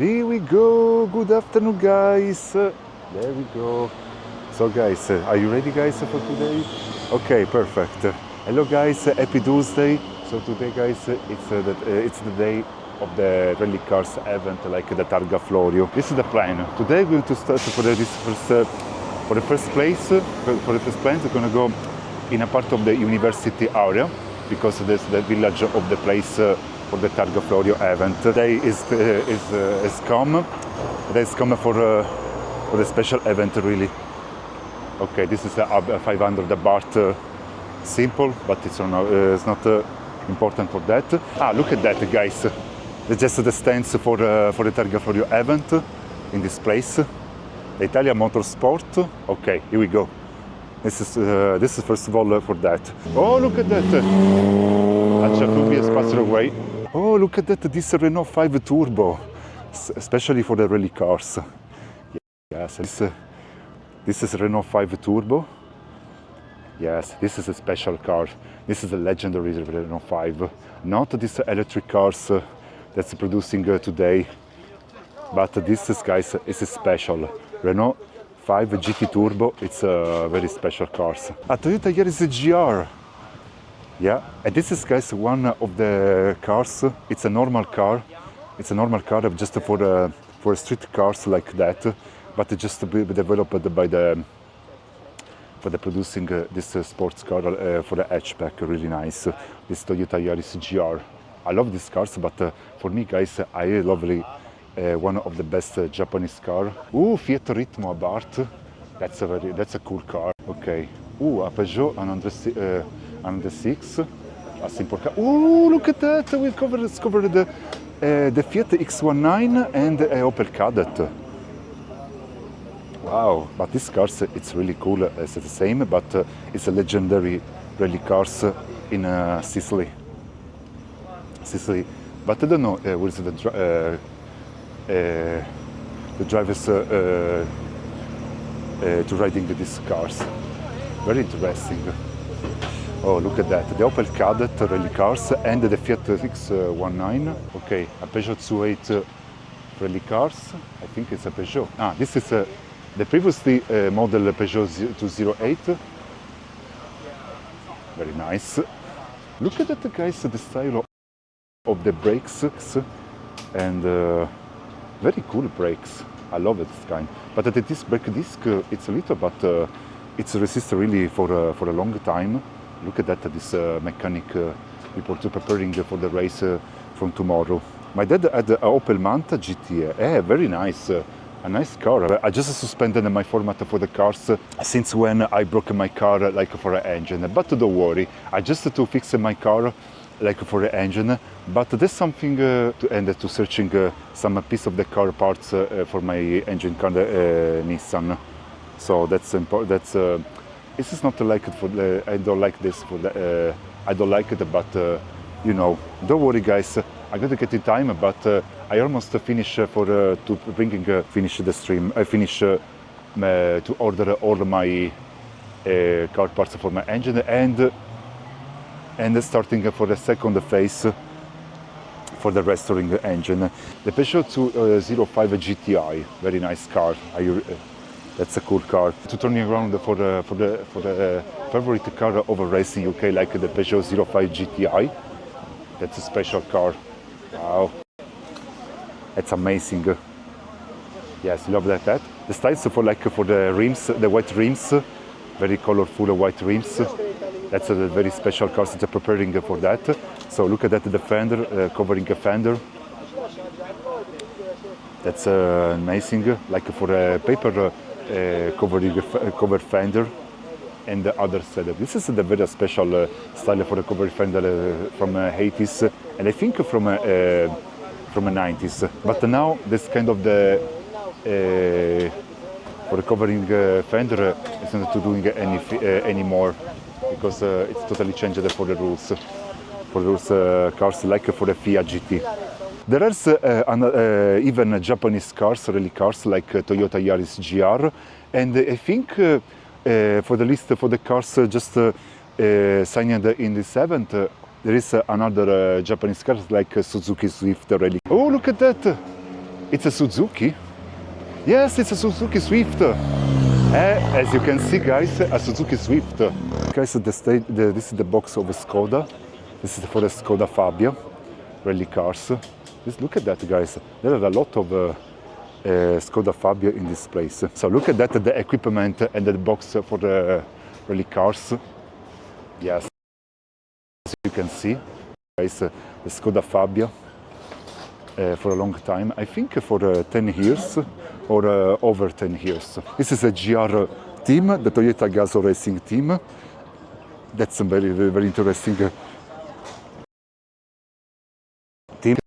Here we go, good afternoon guys. There we go. So guys, are you ready guys for today? Okay, perfect. Hello guys, happy Tuesday. So today guys, it's the day of the rally cars event, like the Targa Florio. This is the plan. Today we're going to start for the first place. We're going to go in a part of the university area, because there's the village of the place for the Targa Florio event. Today is come for the special event really. Okay, this is a 500 baht, simple, but it's not important for that. Look at that guys. That's just the stands for the Targa Florio event in this place. The Italian Motorsport. Okay, here we go. This is first of all for that. Oh, look at that! Away. Oh, look at that! This Renault 5 Turbo, especially for the rally cars. Yes, this is Renault 5 Turbo. Yes, this is a special car. This is a legendary Renault 5. Not these electric cars that's producing today, but this is, guys, is special. Renault 5 GT Turbo, it's a very special car. A Toyota Yaris GR. Yeah, and this is, guys, one of the cars. It's a normal car. It's a normal car just for street cars like that, but just to be developed by for the producing this sports car for the hatchback. Really nice. This Toyota Yaris GR. I love these cars, but for me, guys, I love one of the best Japanese car. Fiat Ritmo Abarth. That's a cool car. Okay. A Peugeot 106. A simple car. Look at that! We discovered the Fiat X19 and Opel Kadett. Wow! But this car, it's really cool. It's the same, but it's a legendary rally cars in Sicily. But I don't know where's the drivers to riding these cars. Very interesting. Oh, look at that. The Opel Kadett rally cars and the Fiat X19. Okay, a Peugeot 208 rally cars. I think it's a Peugeot. This is the previously model Peugeot 208. Very nice. Look at that, guys, the style of the brakes, and very cool brakes. I love it, this kind. But this brake disc, it's a little, but it's resist really for a long time. Look at that, this mechanic people preparing for the race from tomorrow. My dad had a Opel Manta GT. Very nice. A nice car. I just suspended my format for the cars since when I broke my car, like for an engine. But don't worry, I just to fix my car, like for the engine. But there's something to searching some piece of the car parts for my engine car, Nissan. So that's important. This is not like it for the. I don't like this for the. I don't like it, but you know, don't worry, guys. I gotta get in time, but I almost finish finish the stream. I finish to order all my car parts for my engine and starting for the second phase for the restoring the engine. The Peugeot 205 GTI, very nice car. That's a cool car. To turning around for the favorite car of a race in UK, like the Peugeot 05 GTI. That's a special car. Wow, it's amazing. Yes, love that. The styles for the rims, the white rims, very colorful white rims. That's a very special car. It's preparing for that. So look at that, the fender, covering a fender. That's amazing, like for a paper cover fender and the other setup. This is the very special style for the cover fender from 80s and I think from 90s. But now this kind of the for the covering fender is not doing anymore, because it's totally changed for the rules. For those cars like for the Fiat GT. There are even Japanese cars, rally cars, like Toyota Yaris GR, and I think for the list for the cars just signed in this event, there is another Japanese car like Suzuki Swift Rally. Oh, look at that! It's a Suzuki. Yes, it's a Suzuki Swift. As you can see, guys, a Suzuki Swift. Guys, this is the box of a Skoda. This is for the Skoda Fabia rally cars. Look at that, guys. There are a lot of Skoda Fabia in this place. So look at that, the equipment and the box for the rally cars. Yes, as you can see, guys, the Skoda Fabia for a long time. I think for 10 years or over 10 years. This is a GR team, the Toyota Gazoo Racing team. That's a very, very interesting team.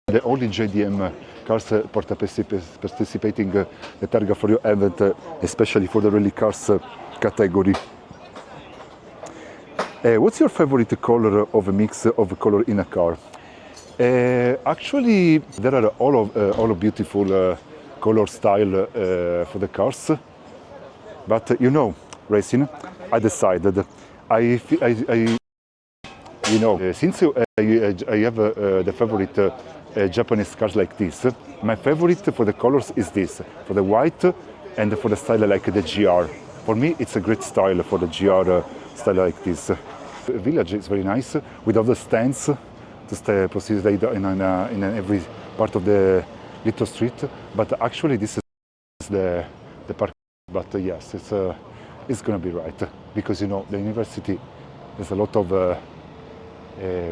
The only JDM cars participating the Targa Florio event, especially for the rally cars category. What's your favorite color of a mix of color in a car? Actually, there are all of beautiful color style for the cars, but you know, racing, I decided, since I have the favorite Japanese cars like this, my favorite for the colors is this, for the white and for the style like the GR. For me, it's a great style for the GR style like this. The village is very nice with all the stands to proceed in every part of the little street. But actually, this is the park. But yes, it's gonna be right because you know the university. There's a lot of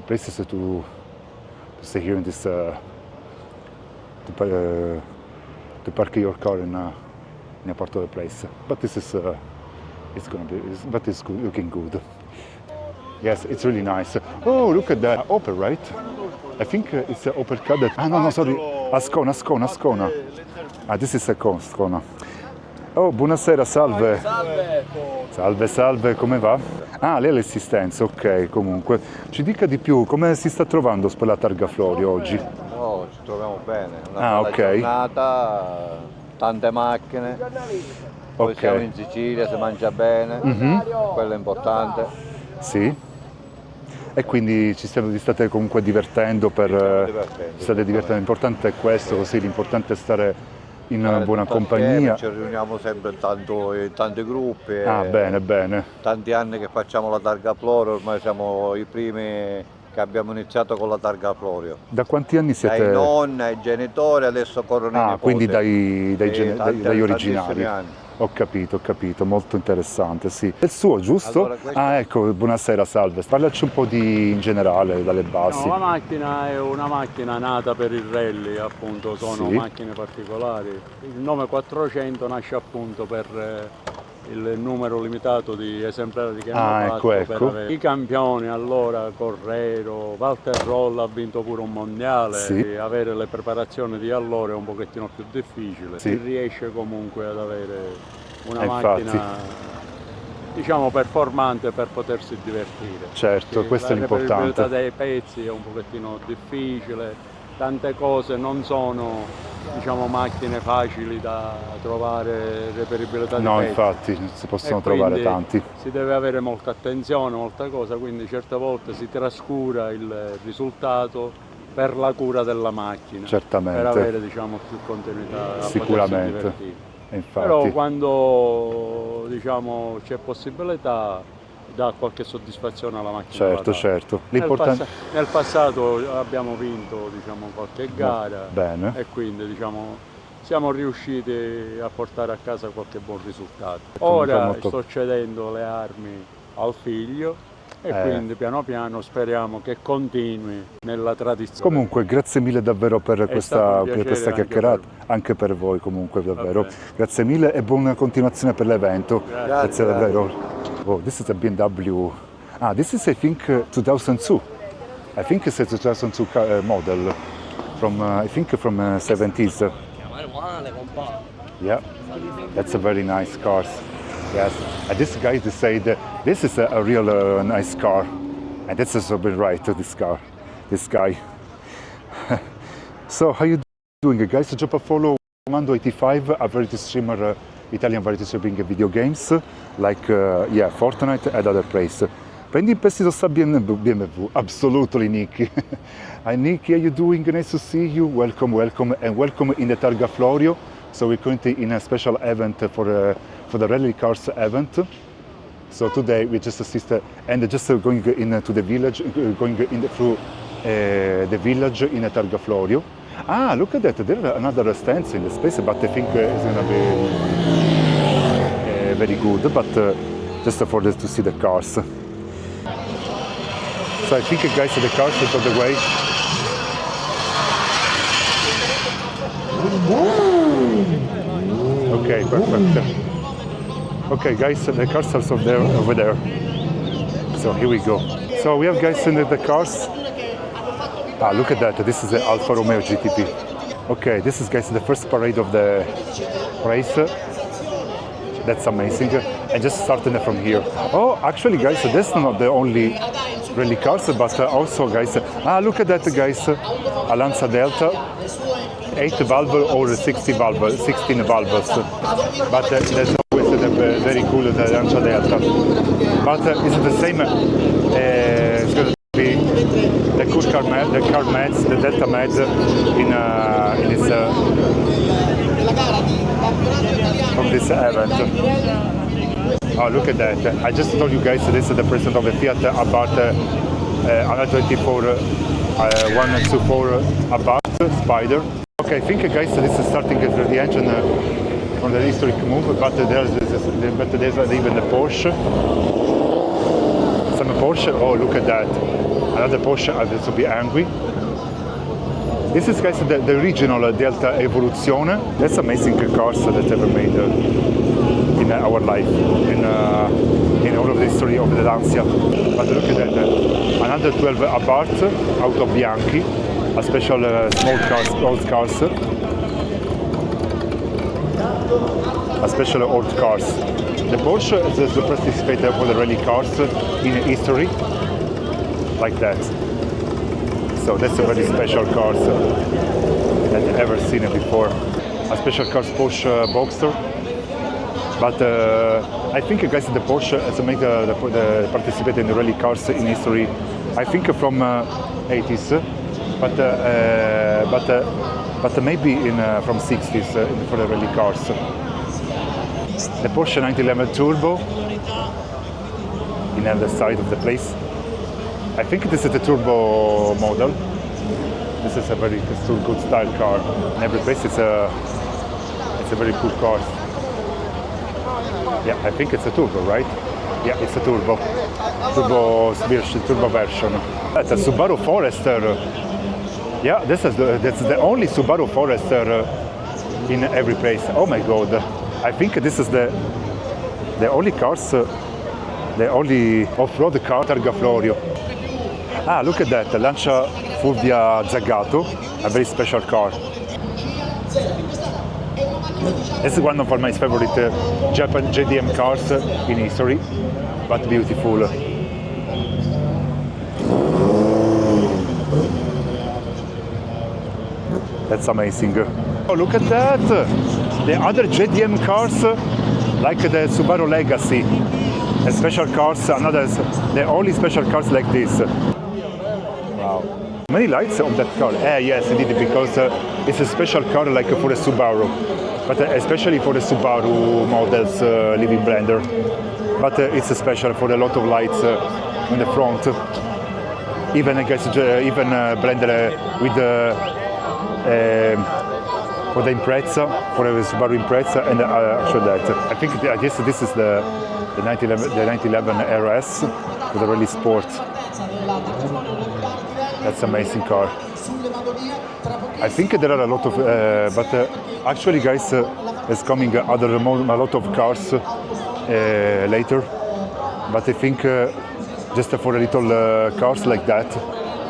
places to stay here in this to park your car in a part of the place. But this is it's good, looking good. Yes, it's really nice. Oh, look at that Opel, right? I think it's an Opel Kadett. Ah, no, sorry, Ascona. This is a Ascona. Oh, buonasera, salve. Salve, come va? Ah, lei è l'assistenza, ok, comunque. Ci dica di più, come si sta trovando per la Targa Florio oggi? Oh, ci troviamo bene, una bella giornata, tante macchine. Poi siamo in Sicilia, si mangia bene, quello è importante. Sì. E quindi vi state comunque divertendo state divertendo. L'importante è questo, così l'importante è stare in buona compagnia. Ci riuniamo sempre in tanti gruppi. Ah, bene. Tanti anni che facciamo la Targa Florio, ormai siamo i primi che abbiamo iniziato con la Targa Florio. Da quanti anni siete? Dai nonni, ai genitori, adesso corrono i nipoti. Quindi dagli originali. Anni. Ho capito, molto interessante, sì. È il suo, giusto? Allora, Ah, ecco, buonasera, salve. Parlaci un po' in generale, dalle basi. No, la macchina è una macchina nata per il rally, appunto, sono macchine particolari. Il nome 400 nasce appunto per il numero limitato di esemplari che hanno fatto. Ecco. I campioni allora, Correro, Walter Roll ha vinto pure un mondiale, e avere le preparazioni di allora è un pochettino più difficile, si riesce comunque ad avere una macchina diciamo performante per potersi divertire. Certo, questo è l'importante. La reperibilità dei pezzi è un pochettino difficile, tante cose non sono diciamo macchine facili da trovare reperibilità di pezzi. No, infatti, si possono trovare tanti. Si deve avere molta attenzione, molta cosa, quindi certe volte si trascura il risultato per la cura della macchina. Certamente. Per avere diciamo più continuità. Sicuramente. Infatti. Però quando diciamo c'è possibilità dà qualche soddisfazione alla macchina. Certo. Nel passato abbiamo vinto diciamo, qualche gara e quindi diciamo, siamo riusciti a portare a casa qualche buon risultato. Ora sto cedendo le armi al figlio e quindi piano piano speriamo che continui nella tradizione. Comunque grazie mille davvero per questa chiacchierata, anche per voi comunque davvero. Grazie mille e buona continuazione per l'evento. Grazie davvero. Oh, this is a BMW. This is I think 2002. I think it's a 2002 model from I think from 70s. Yeah, that's a very nice car. Yes, and this guy said this is a real nice car, and that's also been right. This guy. So how you doing, guys? Giopa follow Comando 85, a variety streamer, Italian variety streaming video games like Fortnite and other places. Prendi in prestito sta BMW. Absolutely, Nicky. Hi, Nicky, how you doing? Nice to see you. Welcome, welcome, and welcome in the Targa Florio. So we're currently in a special event for the rally cars event. So today we just assisted and just going into the village, going in through the village in the Targa Florio. Ah, look at that! There are another stands in the space, but I think it's gonna be very good. But just for this to see the cars. So I think, guys, the cars are on the way. Okay, perfect. Okay, guys, the cars are over there. So here we go. So we have, guys, in the cars. Ah, look at that. This is the Alfa Romeo GTP. Okay, this is, guys, the first parade of the race. That's amazing. And just starting from here. Oh, actually, guys, that's not the only rally cars, but also, guys, look at that, guys, a Lancia Delta, 8 valve or 16 valves. But there's always the very cool the Lancia Delta. But it's the same. It's going to be the cool car mats, the Delta mats in this from this event. Oh, look at that. I just told you guys this is the president of the Fiat about 124 124 Abarth Spider. Okay, I think, guys, this is starting the engine on the historic move, but there's even the Porsche. Some Porsche. Oh, look at that. Another Porsche has to be angry. This is, guys, the original Delta Evoluzione. That's amazing cars that ever made in our life, in all of the history of the Lancia. But look at that, another 12 Abarth, Auto Bianchi, a special small cars, old cars, a special old cars. The Porsche is the participator for the rally cars in history, like that. So that's a very special cars that I've ever seen before. A special cars Porsche Boxster. But I think, guys, the Porsche has made the participate in the rally cars in history. I think from 80s, but maybe from 60s for the rally cars. The Porsche 911 Turbo in the other side of the place. I think this is the turbo model. This is a very good style car. In every place it's a very cool car. Yeah, I think it's a turbo, right? Yeah, it's a turbo version. That's a Subaru Forester. Yeah, that's the only Subaru Forester in every place. Oh my God! I think this is the only cars, the only off-road car Targa Florio. Ah, look at that, Lancia Fulvia Zagato, a very special car. This is one of my favorite Japan JDM cars in history, but beautiful. That's amazing. Oh, look at that! The other JDM cars, like the Subaru Legacy, the special cars, the only special cars like this. Wow. Many lights on that car. Yes, indeed, because it's a special car like for a Subaru, but especially for the Subaru models living blender. But it's special for a lot of lights on the front. Even, I guess, even blender with for the Impreza, for the Subaru Impreza, and show that. I guess this is the 911 RS for the Rally Sport. That's an amazing car. I think there are a lot of, but actually, guys, there's coming a lot of cars later. But I think just for a little cars like that,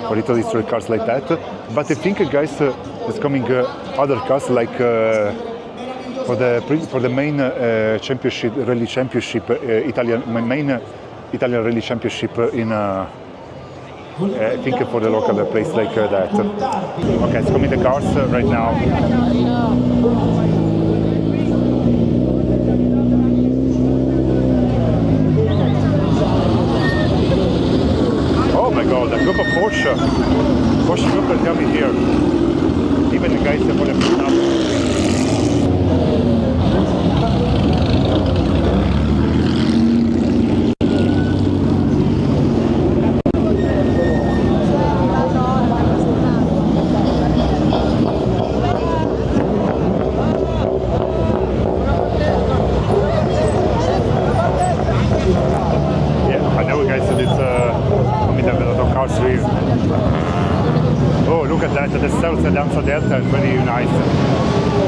for little historic cars like that. But I think, guys, there's coming other cars like for the main championship, rally championship, main Italian rally championship in. I think for the local place like that. Okay, it's coming the cars right now. Lanza Delta is very nice.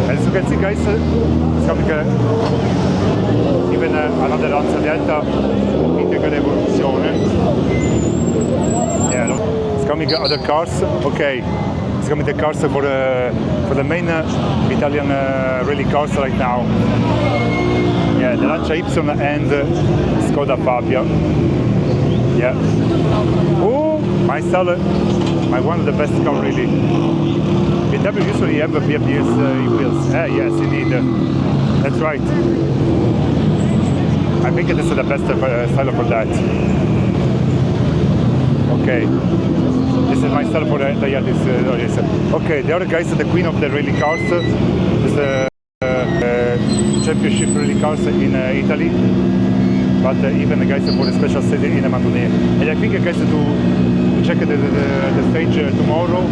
As you can see, guys, it's coming even another Lanza Delta Integra Evoluzione. Yeah, it's coming other cars. Okay, it's coming the cars for the main Italian rally cars right now. Yeah, the Lancia Y and Skoda Fabia. Yeah. Oh, my one of the best car really. BMW usually have BMS wheels. Yes, indeed. That's right. I think this is the best style for that. Okay. This is my style for the this. Okay, the other guys are the queen of the rally cars. This is the championship rally cars in Italy. But even the guys for the special stage in Madonnina. And I think guys to check the stage tomorrow.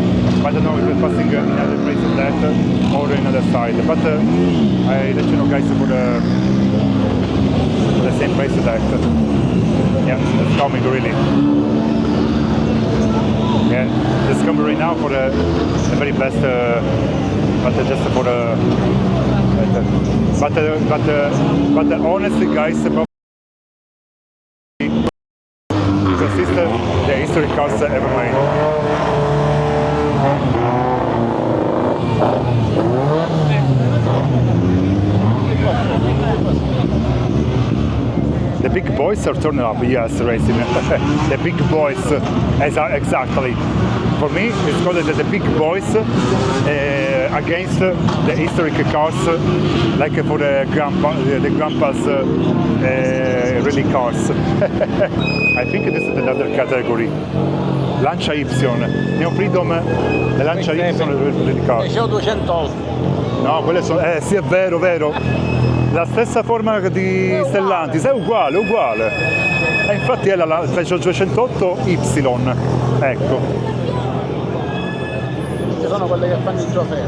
I don't know if it's passing in another place of that or another side. But I let you know guys for the same place of that. Yeah, it's coming really. Yeah, it's coming right now for the very best, but just for the. But honestly, guys, the history cars ever made. The big boys are turning up, yes, racing. The big boys, exactly. For me, it's called the big boys against the historic cars, like for the grandpa's rally cars. I think this is another category. Lancia Y, Neo Freedom, la Lancia Y rally car. Sono 208. No, quelle sono, sì è vero, vero. La stessa forma di Stellantis, è uguale, uguale. Infatti è la Peugeot 208 Y, ecco. Queste sono quelle che fanno i trofei.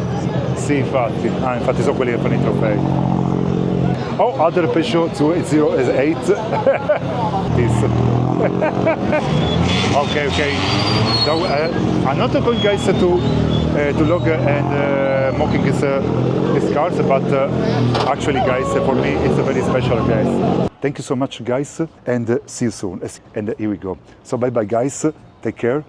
Sì, infatti. Infatti sono quelli che fanno i trofei. Oh, other Peugeot 208. This. Okay. So, I'm not going, guys, to log and mocking his cars, but actually, guys, for me, it's a very special, guys. Thank you so much, guys, and see you soon. And here we go. So, bye-bye, guys. Take care.